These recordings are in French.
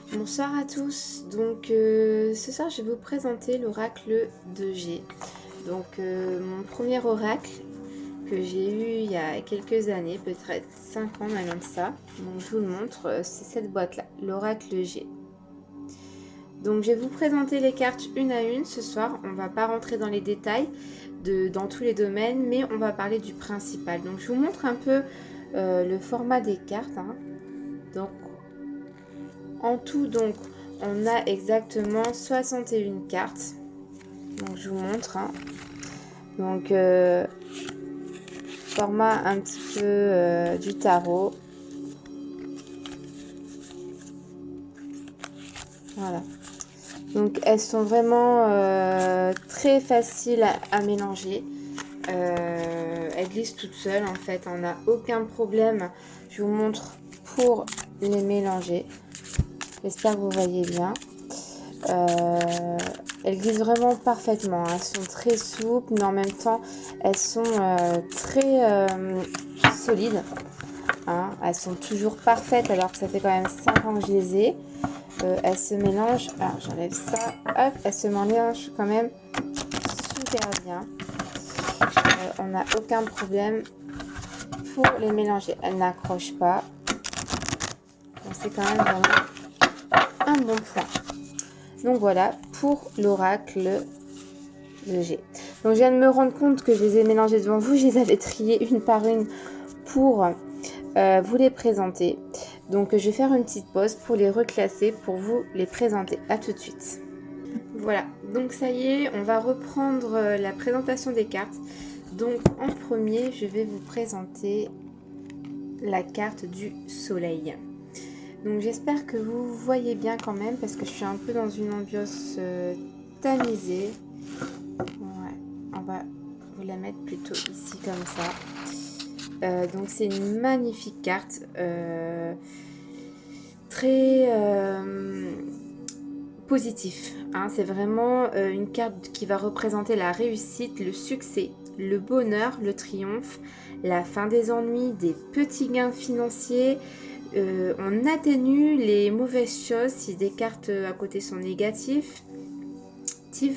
Bonsoir à tous, donc ce soir je vais vous présenter l'oracle de G. Donc mon premier oracle que j'ai eu il y a quelques années, peut-être 5 ans maintenant de ça. Donc je vous le montre, c'est cette boîte là, l'oracle G. Donc je vais vous présenter les cartes une à une ce soir, on va pas rentrer dans les détails dans tous les domaines, mais on va parler du principal. Donc je vous montre un peu le format des cartes, hein. Donc en tout, donc, on a exactement 61 cartes. Donc, je vous montre, hein. Donc, format un petit peu du tarot. Voilà. Donc, elles sont vraiment très faciles à mélanger. Elles glissent toutes seules, en fait. On n'a aucun problème. Je vous montre pour les mélanger. J'espère que vous voyez bien. Elles glissent vraiment parfaitement, hein. Elles sont très souples, mais en même temps, elles sont très solides, hein. Elles sont toujours parfaites, alors que ça fait quand même 5 ans que je les ai. Elles se mélangent, alors j'enlève ça, hop, elles se mélangent quand même super bien. On n'a aucun problème pour les mélanger. Elles n'accrochent pas. Donc c'est quand même vraiment un bon point. Donc voilà pour l'oracle de G. Donc je viens de me rendre compte que je les ai mélangés devant vous. Je les avais triés une par une pour vous les présenter. Donc je vais faire une petite pause pour les reclasser, pour vous les présenter. À tout de suite. Voilà, donc ça y est, on va reprendre la présentation des cartes. Donc en premier, je vais vous présenter la carte du soleil. Donc j'espère que vous voyez bien quand même, parce que je suis un peu dans une ambiance tamisée. Ouais, on va vous la mettre plutôt ici comme ça. Donc c'est une magnifique carte, très positif, hein. C'est vraiment une carte qui va représenter la réussite, le succès, le bonheur, le triomphe, la fin des ennuis, des petits gains financiers. On atténue les mauvaises choses si des cartes à côté sont négatives. C'est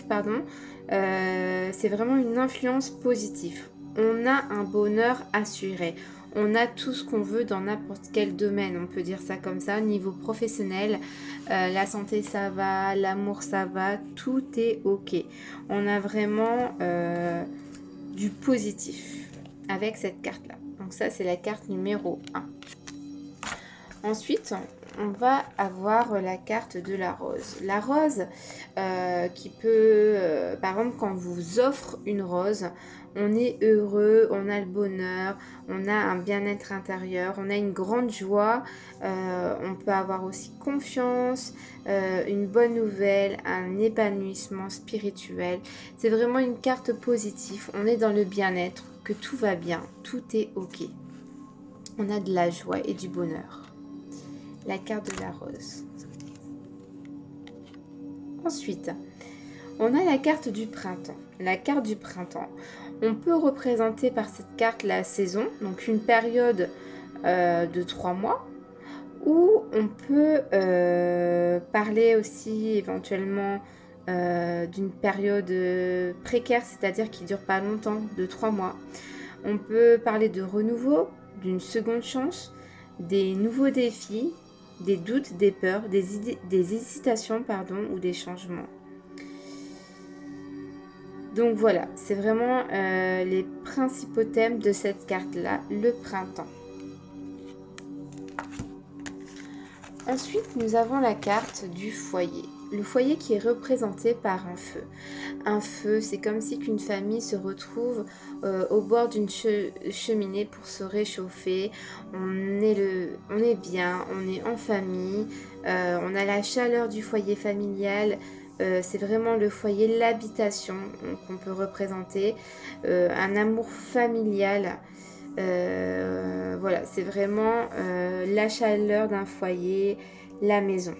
vraiment une influence positive. On a un bonheur assuré. On a tout ce qu'on veut dans n'importe quel domaine, on peut dire ça comme ça. Au niveau professionnel, la santé ça va, l'amour ça va, tout est ok. On a vraiment du positif avec cette carte là. Donc ça c'est la carte numéro 1. Ensuite, on va avoir la carte de la rose. La rose qui peut, par exemple, quand on vous offre une rose, on est heureux, on a le bonheur, on a un bien-être intérieur, on a une grande joie, on peut avoir aussi confiance, une bonne nouvelle, un épanouissement spirituel. C'est vraiment une carte positive, on est dans le bien-être, que tout va bien, tout est ok. On a de la joie et du bonheur. La carte de la rose. Ensuite, on a la carte du printemps. La carte du printemps. On peut représenter par cette carte la saison, donc une période de 3 mois, ou on peut parler aussi éventuellement d'une période précaire, c'est-à-dire qui ne dure pas longtemps, de 3 mois. On peut parler de renouveau, d'une seconde chance, des nouveaux défis, des doutes, des peurs, des hésitations, ou des changements. Donc voilà, c'est vraiment les principaux thèmes de cette carte-là, le printemps. Ensuite, nous avons la carte du foyer. Le foyer qui est représenté par un feu. Un feu, c'est comme si qu'une famille se retrouve au bord d'une cheminée pour se réchauffer. On est bien, on est en famille, on a la chaleur du foyer familial. C'est vraiment le foyer, l'habitation qu'on peut représenter, un amour familial. Voilà, c'est vraiment la chaleur d'un foyer, la maison.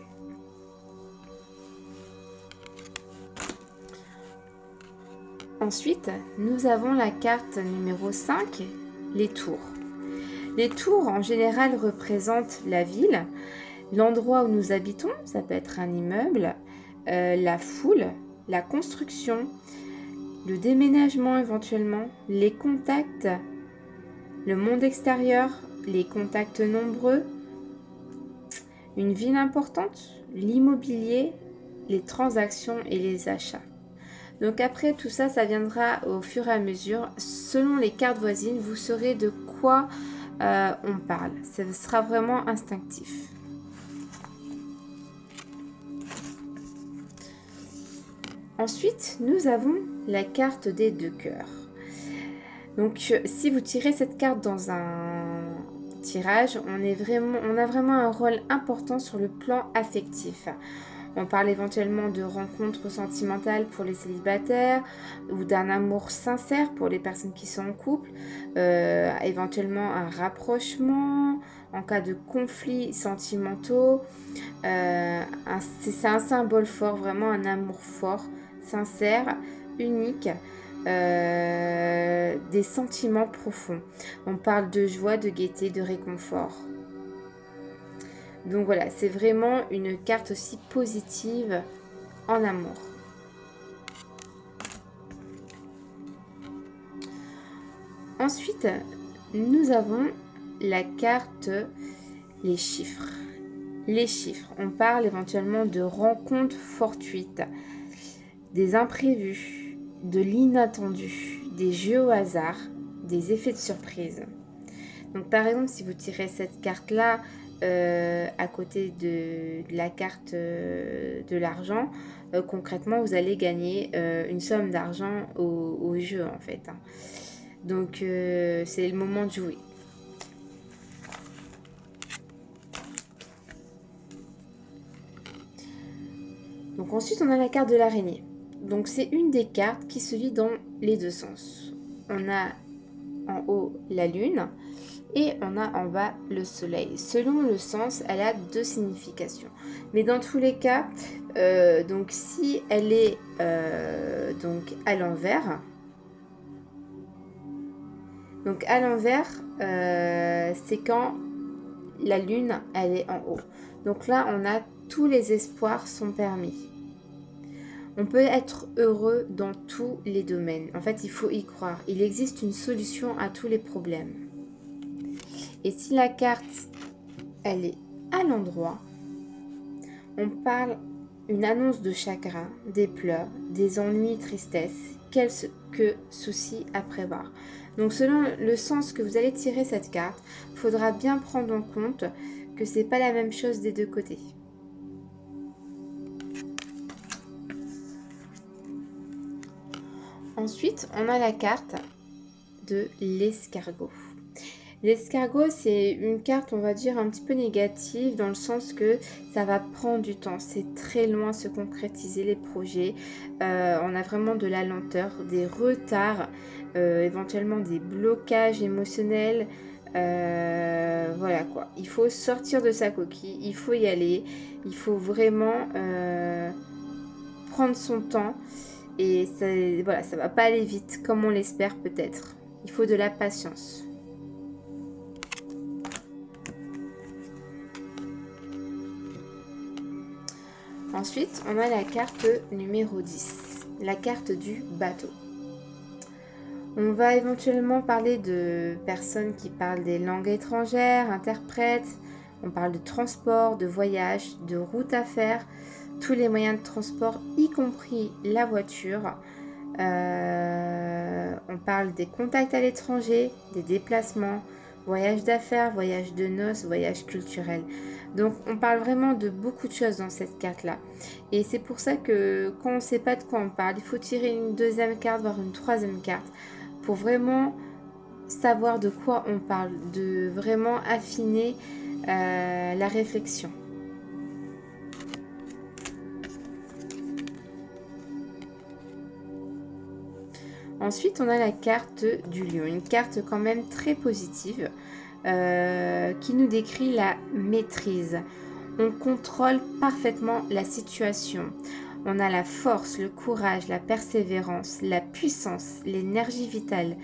Ensuite, nous avons la carte numéro 5, les tours. Les tours, en général, représentent la ville, l'endroit où nous habitons, ça peut être un immeuble, la foule, la construction, le déménagement éventuellement, les contacts, le monde extérieur, les contacts nombreux, une ville importante, l'immobilier, les transactions et les achats. Donc après tout ça, ça viendra au fur et à mesure. Selon les cartes voisines, vous saurez de quoi on parle. Ce sera vraiment instinctif. Ensuite, nous avons la carte des 2 cœurs. Donc si vous tirez cette carte dans un tirage, on a vraiment un rôle important sur le plan affectif. On parle éventuellement de rencontres sentimentales pour les célibataires ou d'un amour sincère pour les personnes qui sont en couple, éventuellement un rapprochement en cas de conflits sentimentaux. C'est un symbole fort, vraiment un amour fort, sincère, unique, des sentiments profonds. On parle de joie, de gaieté, de réconfort. Donc voilà, c'est vraiment une carte aussi positive en amour. Ensuite, nous avons la carte les chiffres. Les chiffres, on parle éventuellement de rencontres fortuites, des imprévus, de l'inattendu, des jeux au hasard, des effets de surprise. Donc par exemple, si vous tirez cette carte-là, à côté de la carte de l'argent, concrètement vous allez gagner une somme d'argent au jeu en fait. Donc c'est le moment de jouer. Donc ensuite on a la carte de l'araignée. Donc c'est une des cartes qui se lit dans les deux sens. On a en haut la lune et on a en bas le soleil. Selon le sens, elle a 2 significations. Mais dans tous les cas, donc si elle est donc à l'envers, c'est quand la lune elle est en haut. Donc là, on a tous les espoirs sont permis. On peut être heureux dans tous les domaines. En fait, il faut y croire. Il existe une solution à tous les problèmes. Et si la carte, elle est à l'endroit, on parle une annonce de chagrin, des pleurs, des ennuis, tristesse, quelques soucis à prévoir. Donc selon le sens que vous allez tirer cette carte, il faudra bien prendre en compte que c'est pas la même chose des deux côtés. Ensuite, on a la carte de l'escargot. L'escargot, c'est une carte, on va dire, un petit peu négative dans le sens que ça va prendre du temps. C'est très loin se concrétiser les projets. On a vraiment de la lenteur, des retards, éventuellement des blocages émotionnels. Voilà quoi. Il faut sortir de sa coquille, il faut y aller. Il faut vraiment prendre son temps. Et ça, voilà, ça va pas aller vite comme on l'espère peut-être. Il faut de la patience. Ensuite, on a la carte numéro 10, la carte du bateau. On va éventuellement parler de personnes qui parlent des langues étrangères, interprètes. On parle de transport, de voyage, de route à faire, tous les moyens de transport, y compris la voiture. On parle des contacts à l'étranger, des déplacements, voyage d'affaires, voyage de noces, voyage culturel. Donc on parle vraiment de beaucoup de choses dans cette carte-là. Et c'est pour ça que quand on ne sait pas de quoi on parle, il faut tirer une deuxième carte, voire une troisième carte, pour vraiment savoir de quoi on parle, de vraiment affiner la réflexion. Ensuite, on a la carte du lion, une carte quand même très positive qui nous décrit la maîtrise. On contrôle parfaitement la situation. On a la force, le courage, la persévérance, la puissance, l'énergie vitale,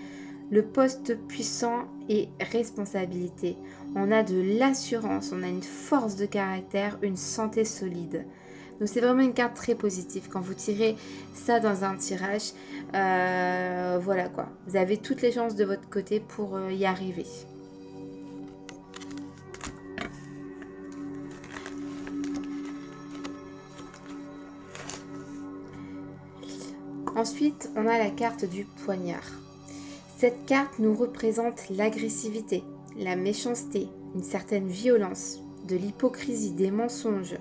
le poste puissant et responsabilité. On a de l'assurance, on a une force de caractère, une santé solide. Donc c'est vraiment une carte très positive. Quand vous tirez ça dans un tirage, voilà quoi. Vous avez toutes les chances de votre côté pour y arriver. Ensuite, on a la carte du poignard. Cette carte nous représente l'agressivité, la méchanceté, une certaine violence, de l'hypocrisie, des mensonges,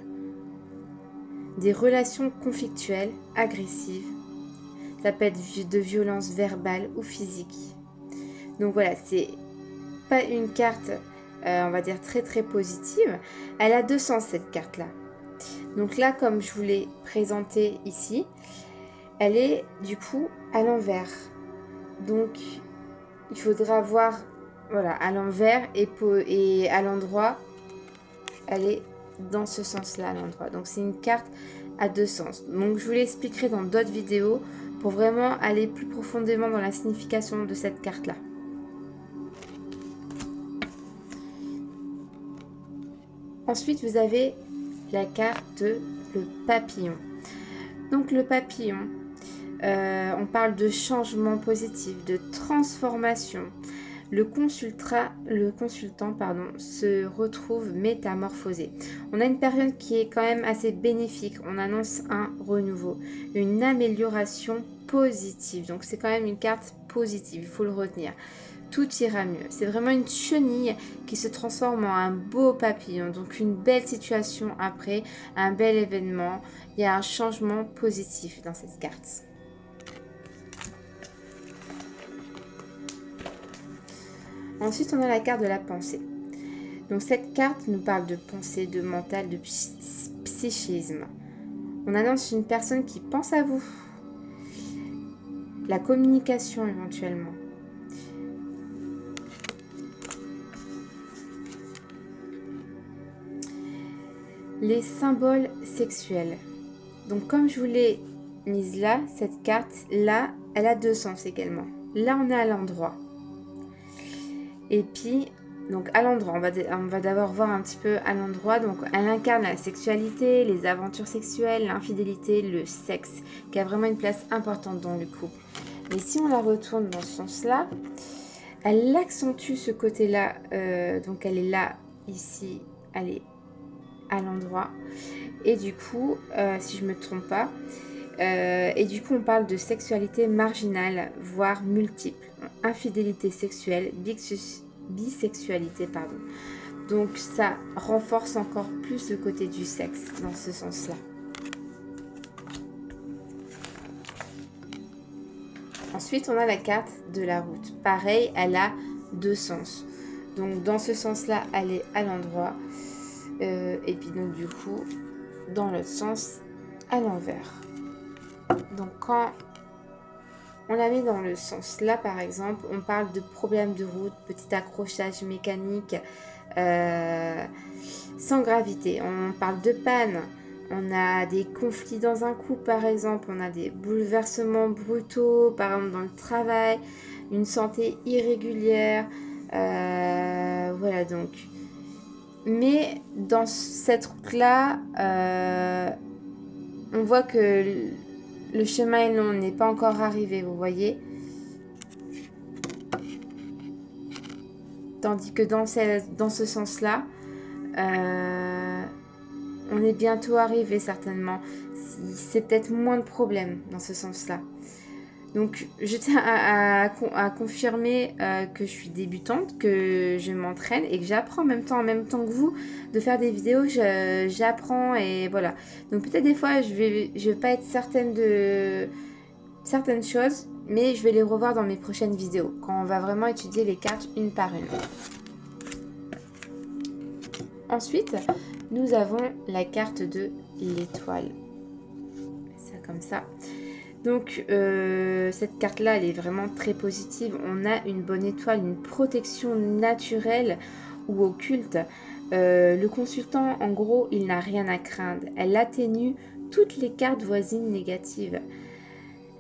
des relations conflictuelles, agressives. Ça peut être de violence verbale ou physique. Donc voilà, c'est pas une carte, on va dire, très très positive. Elle a deux sens, cette carte-là. Donc là, comme je vous l'ai présenté ici, elle est du coup à l'envers. Donc il faudra voir, voilà, à l'envers et à l'endroit, elle est dans ce sens-là à l'endroit. Donc c'est une carte à deux sens. Donc je vous l'expliquerai dans d'autres vidéos pour vraiment aller plus profondément dans la signification de cette carte-là. Ensuite, vous avez la carte de le papillon. Donc le papillon, on parle de changement positif, de transformation. Le consultant se retrouve métamorphosé. On a une période qui est quand même assez bénéfique. On annonce un renouveau, une amélioration positive. Donc c'est quand même une carte positive, il faut le retenir. Tout ira mieux. C'est vraiment une chenille qui se transforme en un beau papillon. Donc une belle situation après, un bel événement. Il y a un changement positif dans cette carte. Ensuite, on a la carte de la pensée. Donc cette carte nous parle de pensée, de mental, de psychisme. On annonce une personne qui pense à vous. La communication éventuellement. Les symboles sexuels. Donc comme je vous l'ai mise là, cette carte là, elle a deux sens également. Là on est à l'endroit. Et puis, donc à l'endroit, on va d'abord voir un petit peu à l'endroit. Donc elle incarne la sexualité, les aventures sexuelles, l'infidélité, le sexe, qui a vraiment une place importante dans le couple. Mais si on la retourne dans ce sens-là, elle accentue ce côté-là. Donc elle est là, ici, elle est à l'endroit. Et du coup, si je ne me trompe pas, et du coup on parle de sexualité marginale, voire multiple, infidélité sexuelle, bisexualité, pardon. Donc ça renforce encore plus le côté du sexe dans ce sens-là. Ensuite, on a la carte de la route. Pareil, elle a deux sens. Donc dans ce sens-là, elle est à l'endroit. Et puis donc du coup, dans l'autre sens, à l'envers. Donc quand on la met dans le sens là, par exemple, on parle de problème de route, petit accrochage mécanique sans gravité. On parle de panne. On a des conflits dans un couple, par exemple. On a des bouleversements brutaux, par exemple dans le travail, une santé irrégulière. Voilà donc. Mais dans cette route-là, on voit que le chemin est long, n'est pas encore arrivé, vous voyez. Tandis que dans ce sens-là, on est bientôt arrivé certainement. C'est peut-être moins de problèmes dans ce sens-là. Donc je tiens à confirmer que je suis débutante, que je m'entraîne et que j'apprends en même temps que vous de faire des vidéos. J'apprends et voilà. Donc peut-être des fois je vais pas être certaine de certaines choses, mais je vais les revoir dans mes prochaines vidéos quand on va vraiment étudier les cartes une par une. Ensuite, nous avons la carte de l'étoile. Ça comme ça. Donc cette carte-là, elle est vraiment très positive. On a une bonne étoile, une protection naturelle ou occulte. Le consultant, en gros, il n'a rien à craindre. Elle atténue toutes les cartes voisines négatives.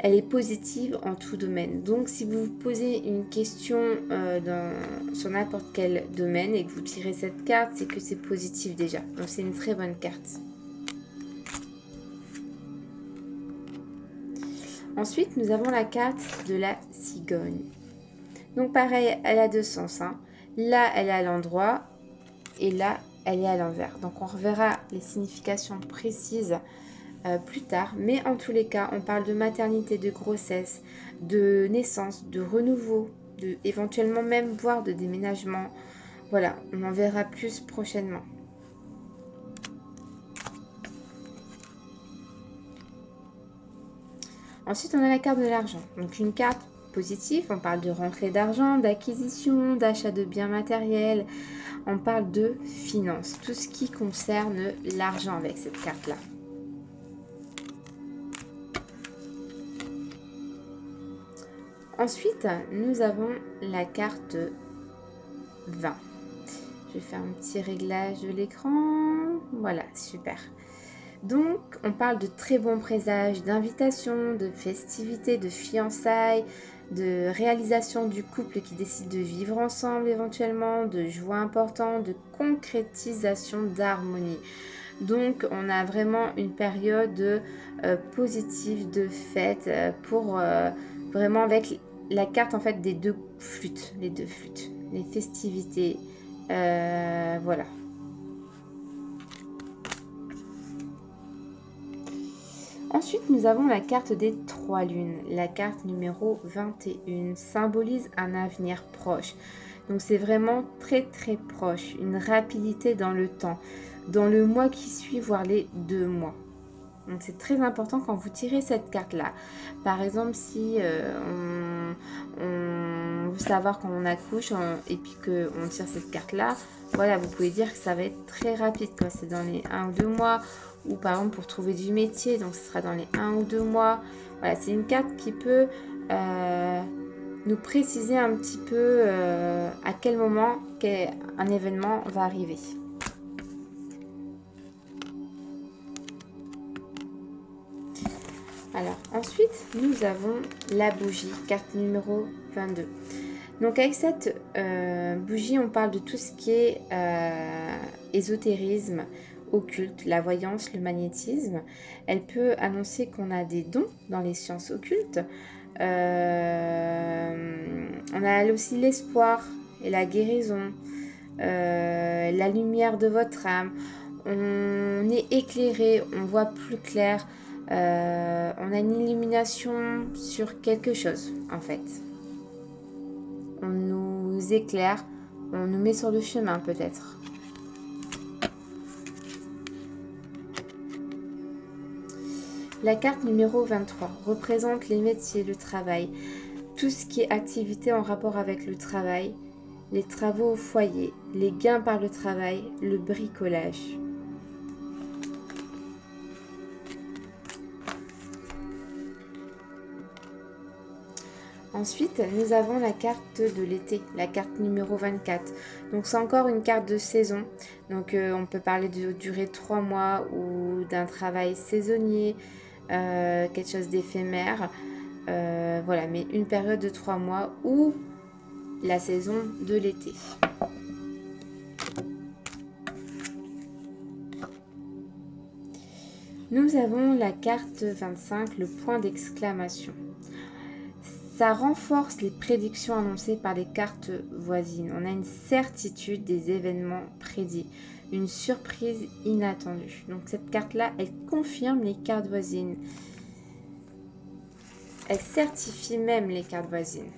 elle est positive en tout domaine. Donc si vous vous posez une question sur n'importe quel domaine et que vous tirez cette carte, c'est que c'est positif déjà. Donc c'est une très bonne carte. Ensuite, nous avons la carte de la cigogne. Donc pareil, elle a deux sens. Hein. Là, elle est à l'endroit et là, elle est à l'envers. Donc on reverra les significations précises plus tard. Mais en tous les cas, on parle de maternité, de grossesse, de naissance, de renouveau, de éventuellement même voire de déménagement. Voilà, on en verra plus prochainement. Ensuite, on a la carte de l'argent. Donc une carte positive, on parle de rentrée d'argent, d'acquisition, d'achat de biens matériels. On parle de finances, tout ce qui concerne l'argent avec cette carte-là. Ensuite, nous avons la carte 20. Je vais faire un petit réglage de l'écran. Voilà, super. Donc, on parle de très bons présages, d'invitations, de festivités, de fiançailles, de réalisation du couple qui décide de vivre ensemble éventuellement, de joie importante, de concrétisation d'harmonie. Donc, on a vraiment une période positive de fête pour vraiment avec la carte en fait des deux flûtes, les festivités, voilà. Ensuite, nous avons la carte des 3 lunes. La carte numéro 21 symbolise un avenir proche. Donc, c'est vraiment très très proche. Une rapidité dans le temps. Dans le mois qui suit, voire les 2 mois. Donc, c'est très important quand vous tirez cette carte-là. Par exemple, si on veut savoir quand on accouche et puis qu'on tire cette carte-là, voilà, vous pouvez dire que ça va être très rapide. C'est dans les 1 ou 2 mois. Ou par exemple pour trouver du métier, donc ce sera dans les 1 ou 2 mois. Voilà, c'est une carte qui peut nous préciser un petit peu à quel moment un événement va arriver. Alors ensuite, nous avons la bougie, carte numéro 22. Donc avec cette bougie, on parle de tout ce qui est ésotérisme, occulte, la voyance, le magnétisme. Elle peut annoncer qu'on a des dons dans les sciences occultes. On a aussi l'espoir et la guérison, la lumière de votre âme. On est éclairé, on voit plus clair. On a une illumination sur quelque chose en fait. On nous éclaire, on nous met sur le chemin peut-être. La carte numéro 23 représente les métiers, le travail, tout ce qui est activité en rapport avec le travail, les travaux au foyer, les gains par le travail, le bricolage. Ensuite, nous avons la carte de l'été, la carte numéro 24. Donc, c'est encore une carte de saison. Donc, on peut parler de durée 3 mois ou d'un travail saisonnier, quelque chose d'éphémère. Voilà, mais une période de 3 mois ou la saison de l'été. Nous avons la carte 25, le point d'exclamation. Ça renforce les prédictions annoncées par les cartes voisines. On a une certitude des événements prédits, une surprise inattendue. Donc cette carte-là, elle confirme les cartes voisines. Elle certifie même les cartes voisines.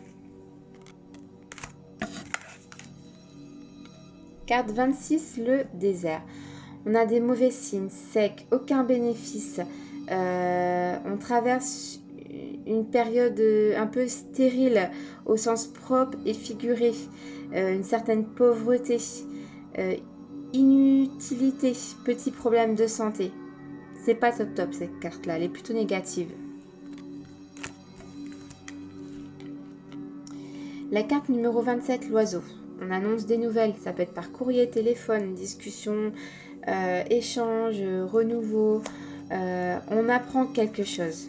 Carte 26, le désert. On a des mauvais signes, secs, aucun bénéfice. On traverse une période un peu stérile au sens propre et figuré, une certaine pauvreté, inutilité, petits problèmes de santé. C'est pas top top cette carte là, elle est plutôt négative. La carte numéro 27, l'oiseau. On annonce des nouvelles, ça peut être par courrier, téléphone, discussion, échange, renouveau. On apprend quelque chose.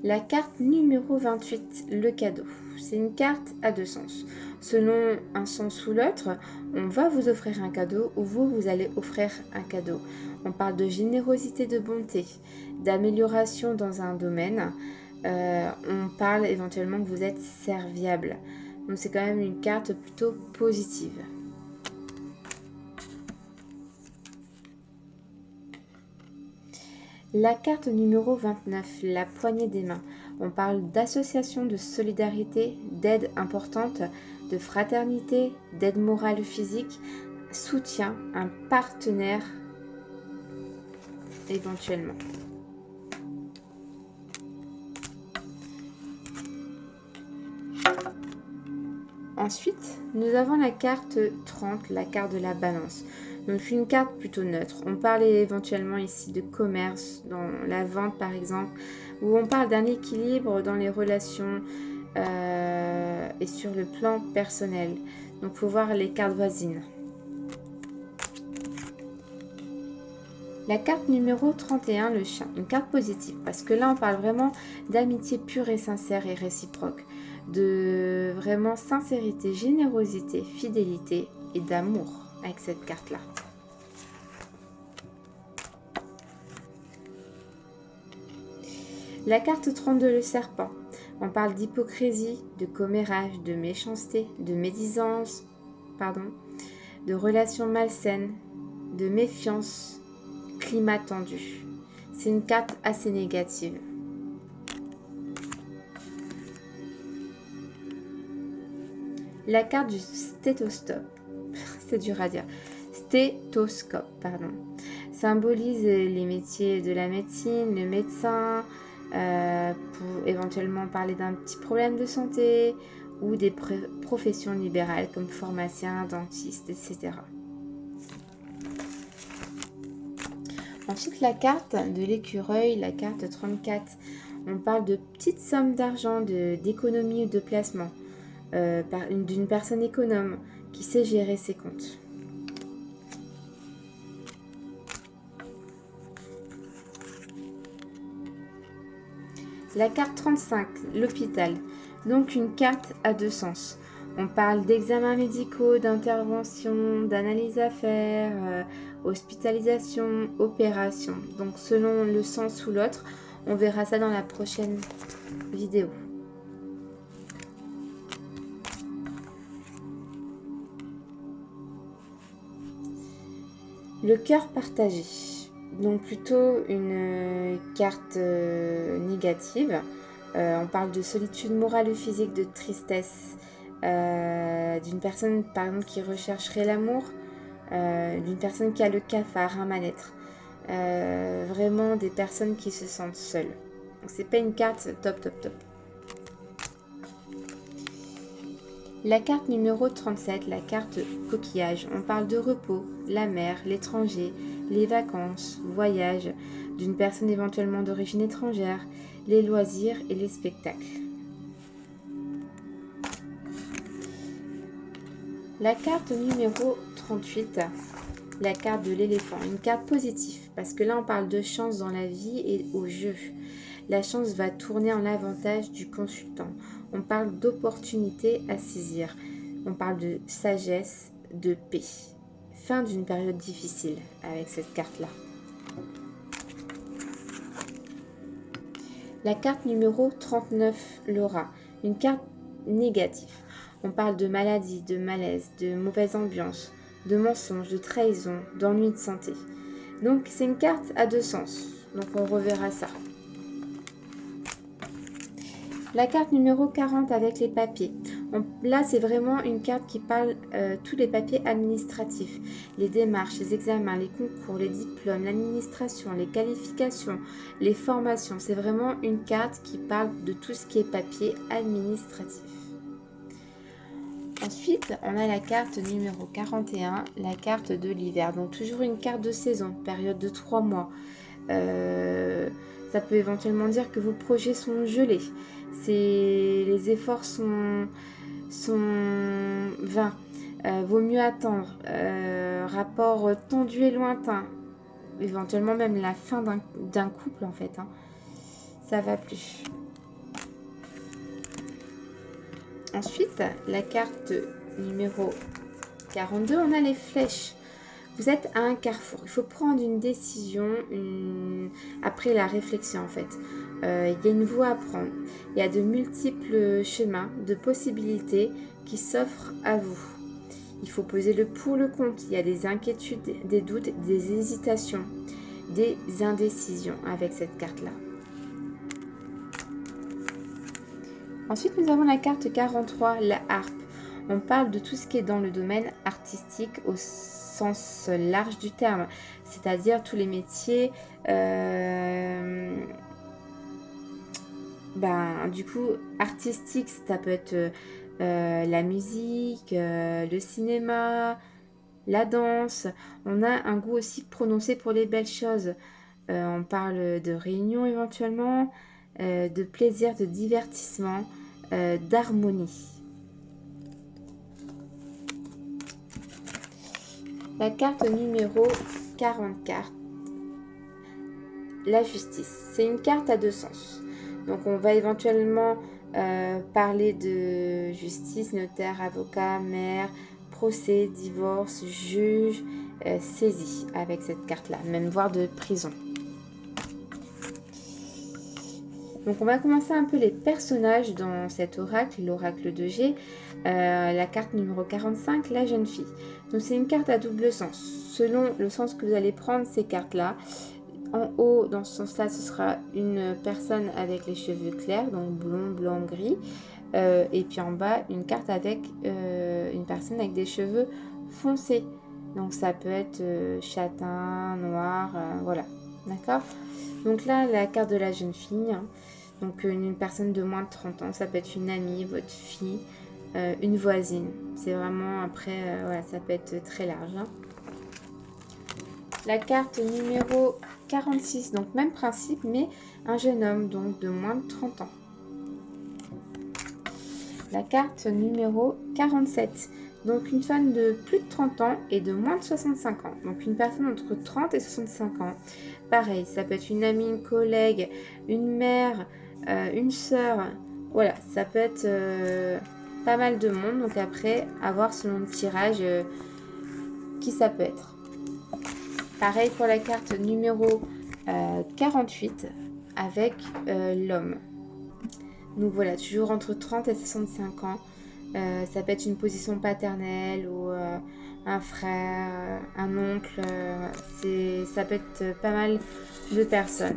La carte numéro 28, le cadeau. C'est une carte à deux sens. Selon un sens ou l'autre, on va vous offrir un cadeau ou vous allez offrir un cadeau. On parle de générosité, de bonté, d'amélioration dans un domaine. On parle éventuellement que vous êtes serviable. Donc c'est quand même une carte plutôt positive. La carte numéro 29, la poignée des mains. On parle d'association, de solidarité, d'aide importante, de fraternité, d'aide morale ou physique, soutien, un partenaire éventuellement. Ensuite, nous avons la carte 30, la carte de la balance. Donc une carte plutôt neutre. On parle éventuellement ici de commerce, dans la vente par exemple, où on parle d'un équilibre dans les relations et sur le plan personnel. Donc il faut voir les cartes voisines. La carte numéro 31, le chien, une carte positive, parce que là on parle vraiment d'amitié pure et sincère et réciproque, de vraiment sincérité, générosité, fidélité et d'amour avec cette carte-là. La carte 32, le serpent, on parle d'hypocrisie, de commérage, de méchanceté, de médisance, de relations malsaines, de méfiance, climat tendu. C'est une carte assez négative. La carte du stéthoscope, c'est dur à dire, stéthoscope, pardon, symbolise les métiers de la médecine, le médecin, pour éventuellement parler d'un petit problème de santé ou des professions libérales comme pharmacien, dentiste, etc. Ensuite, la carte de l'écureuil, la carte 34. On parle de petites sommes d'argent, d'économie ou de placement, d'une personne économe qui sait gérer ses comptes. La carte 35, l'hôpital. Donc une carte à deux sens. On parle d'examens médicaux, d'interventions, d'analyses à faire, hospitalisation, opération. Donc selon le sens ou l'autre, on verra ça dans la prochaine vidéo. Le cœur partagé. Donc plutôt une carte négative. On parle de solitude morale ou physique, de tristesse, d'une personne par exemple qui rechercherait l'amour, d'une personne qui a le cafard, un mal-être. Vraiment des personnes qui se sentent seules. Donc c'est pas une carte top. La carte numéro 37, la carte coquillage. On parle de repos, la mer, l'étranger, les vacances, voyage, d'une personne éventuellement d'origine étrangère, les loisirs et les spectacles. La carte numéro 38, la carte de l'éléphant, une carte positive, parce que là on parle de chance dans la vie et au jeu. La chance va tourner en l'avantage du consultant. On parle d'opportunités à saisir. On parle de sagesse, de paix. Fin d'une période difficile avec cette carte-là. La carte numéro 39, l'aura, une carte négative. On parle de maladie, de malaise, de mauvaise ambiance, de mensonges, de trahison, d'ennui de santé. Donc c'est une carte à deux sens. Donc on reverra ça. La carte numéro 40 avec les papiers. Là, c'est vraiment une carte qui parle tous les papiers administratifs. Les démarches, les examens, les concours, les diplômes, l'administration, les qualifications, les formations. C'est vraiment une carte qui parle de tout ce qui est papier administratif. Ensuite, on a la carte numéro 41, la carte de l'hiver. Donc toujours une carte de saison, période de 3 mois. Ça peut éventuellement dire que vos projets sont gelés. Les efforts sont vains. Vaut mieux attendre. Rapport tendu et lointain. Éventuellement même la fin d'un couple en fait. Ça va plus. Ensuite, la carte numéro 42, on a les flèches. Vous êtes à un carrefour. Il faut prendre une décision après la réflexion en fait. Il y a une voie à prendre. Il y a de multiples chemins, de possibilités qui s'offrent à vous. Il faut peser le pour, le contre. Il y a des inquiétudes, des doutes, des hésitations, des indécisions avec cette carte-là. Ensuite, nous avons la carte 43, la harpe. On parle de tout ce qui est dans le domaine artistique au sens large du terme, c'est-à-dire tous les métiers, du coup, artistiques, ça peut être la musique, le cinéma, la danse. On a un goût aussi prononcé pour les belles choses. On parle de réunion éventuellement, de plaisir, de divertissement, d'harmonie. La carte numéro 44, la justice. C'est une carte à deux sens. Donc on va éventuellement parler de justice, notaire, avocat, maire, procès, divorce, juge, saisie avec cette carte-là, même voire de prison. Donc on va commencer un peu les personnages dans cet oracle, l'oracle de G. La carte numéro 45, la jeune fille. Donc c'est une carte à double sens. Selon le sens que vous allez prendre ces cartes-là, en haut, dans ce sens-là, ce sera une personne avec les cheveux clairs, donc blond, blanc, gris. Et puis en bas, une carte avec une personne avec des cheveux foncés. Donc ça peut être châtain, noir, voilà. D'accord? Donc là, la carte de la jeune fille, hein. Donc une personne de moins de 30 ans, ça peut être une amie, votre fille, une voisine. C'est vraiment, après, voilà, ça peut être très large. Hein. La carte numéro 46, donc même principe, mais un jeune homme, donc de moins de 30 ans. La carte numéro 47, donc une femme de plus de 30 ans et de moins de 65 ans. Donc une personne entre 30 et 65 ans. Pareil, ça peut être une amie, une collègue, une mère, une sœur. Voilà, ça peut être pas mal de monde. Donc après, à voir selon le tirage qui ça peut être. Pareil pour la carte numéro 48 avec l'homme. Donc voilà, toujours entre 30 et 65 ans. Ça peut être une position paternelle ou un frère, un oncle. Ça peut être pas mal de personnes.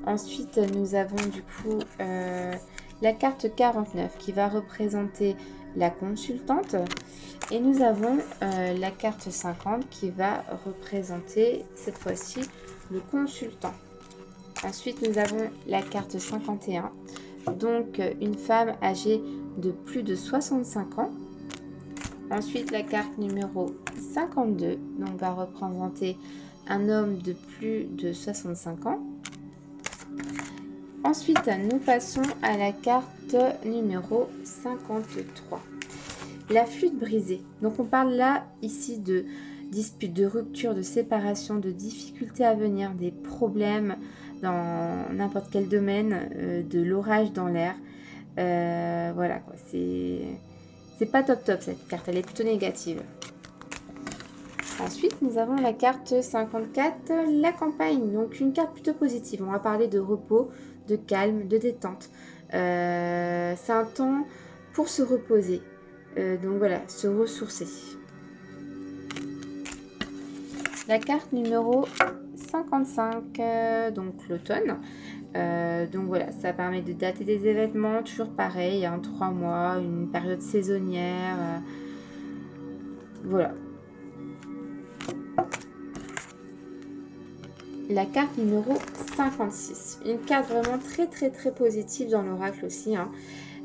Ensuite, nous avons du coup la carte 49 qui va représenter la consultante. Et nous avons la carte 50 qui va représenter cette fois-ci le consultant. Ensuite, nous avons la carte 51. Donc, une femme âgée de plus de 65 ans. Ensuite, la carte numéro 52 donc, va représenter un homme de plus de 65 ans. Ensuite, nous passons à la carte numéro 53. La flûte brisée. Donc, on parle là, ici, de disputes, de ruptures, de séparation, de difficultés à venir, des problèmes dans n'importe quel domaine, de l'orage dans l'air. Voilà, quoi. C'est pas top cette carte, elle est plutôt négative. Ensuite, nous avons la carte 54, la campagne. Donc, une carte plutôt positive. On va parler de repos, de calme, de détente. C'est un temps pour se reposer. Donc voilà, se ressourcer. La carte numéro 55, donc l'automne. Donc voilà, ça permet de dater des événements, toujours pareil, 3 mois, une période saisonnière. Voilà. La carte numéro 56. Une carte vraiment très positive dans l'oracle aussi. Hein.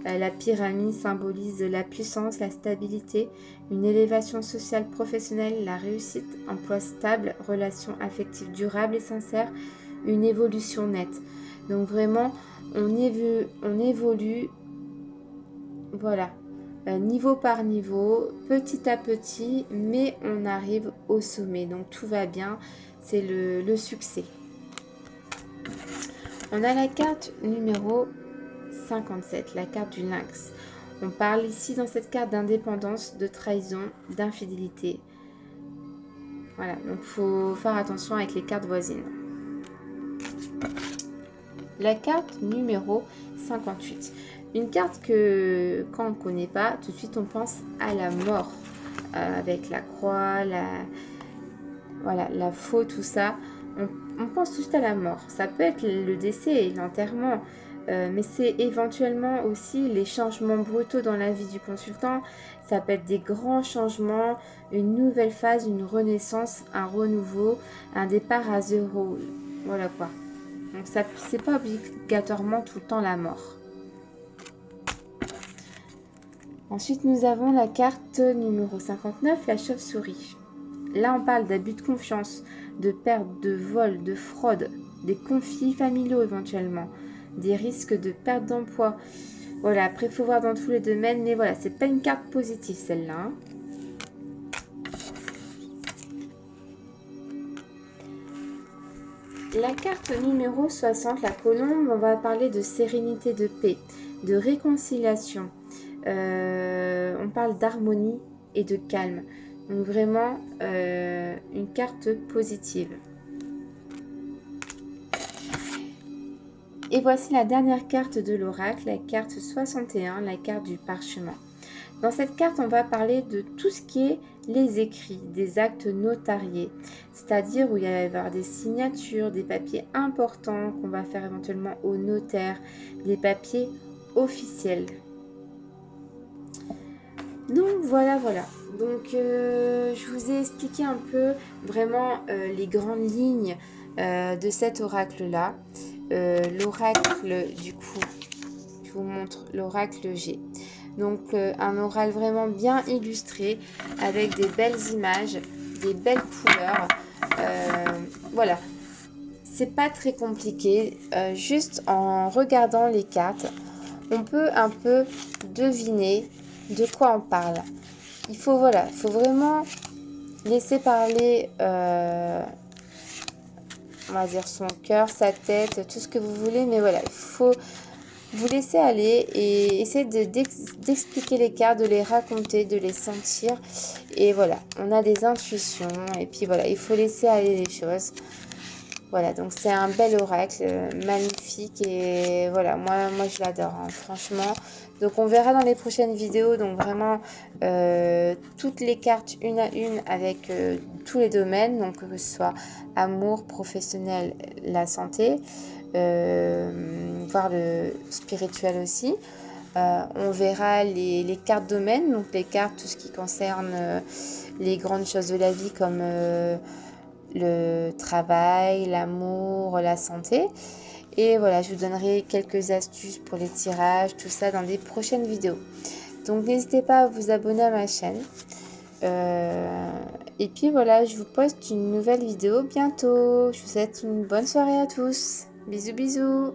La pyramide symbolise la puissance, la stabilité, une élévation sociale professionnelle, la réussite, emploi stable, relations affectives durables et sincères, une évolution nette. Donc vraiment, on évolue, voilà, niveau par niveau, petit à petit, mais on arrive au sommet. Donc tout va bien, c'est le succès. On a la carte numéro 57, la carte du lynx. On parle ici dans cette carte d'indépendance, de trahison, d'infidélité. Voilà, donc il faut faire attention avec les cartes voisines. La carte numéro 58. Une carte que quand on ne connaît pas, tout de suite on pense à la mort. Avec la croix, la faux, tout ça. On pense tout de suite à la mort. Ça peut être le décès et l'enterrement. Mais c'est éventuellement aussi les changements brutaux dans la vie du consultant. Ça peut être des grands changements, une nouvelle phase, une renaissance, un renouveau, un départ à zéro. Voilà quoi. Donc ça, c'est pas obligatoirement tout le temps la mort. Ensuite, nous avons la carte numéro 59, la chauve-souris. Là, on parle d'abus de confiance, de perte, de vol, de fraude, des conflits familiaux éventuellement, des risques de perte d'emploi. Voilà, après, il faut voir dans tous les domaines, mais voilà, c'est pas une carte positive celle-là. Hein. La carte numéro 60, la colombe, on va parler de sérénité, de paix, de réconciliation. On parle d'harmonie et de calme. Donc vraiment une carte positive. Et voici la dernière carte de l'oracle, la carte 61, la carte du parchemin. Dans cette carte, on va parler de tout ce qui est les écrits, des actes notariés, c'est-à-dire où il va y avoir des signatures, des papiers importants qu'on va faire éventuellement au notaire, des papiers officiels. Donc voilà. Donc je vous ai expliqué un peu vraiment les grandes lignes de cet oracle-là. L'oracle, du coup, je vous montre l'oracle G. Donc un oracle vraiment bien illustré avec des belles images, des belles couleurs. Voilà, c'est pas très compliqué. Juste en regardant les cartes, on peut un peu deviner de quoi on parle. Il faut vraiment laisser parler, on va dire son cœur, sa tête, tout ce que vous voulez, mais voilà, il faut vous laisser aller et essayer d'expliquer les cartes, de les raconter, de les sentir. Et voilà, on a des intuitions et puis voilà, il faut laisser aller les choses. Voilà, donc c'est un bel oracle, magnifique et voilà, moi je l'adore, hein, franchement. Donc on verra dans les prochaines vidéos, donc vraiment toutes les cartes une à une avec tous les domaines, donc que ce soit amour, professionnel, la santé, voire le spirituel aussi. On verra les cartes domaines, donc les cartes, tout ce qui concerne les grandes choses de la vie comme le travail, l'amour, la santé. Et voilà, je vous donnerai quelques astuces pour les tirages, tout ça dans des prochaines vidéos. Donc n'hésitez pas à vous abonner à ma chaîne. Et puis voilà, je vous poste une nouvelle vidéo bientôt. Je vous souhaite une bonne soirée à tous. Bisous bisous.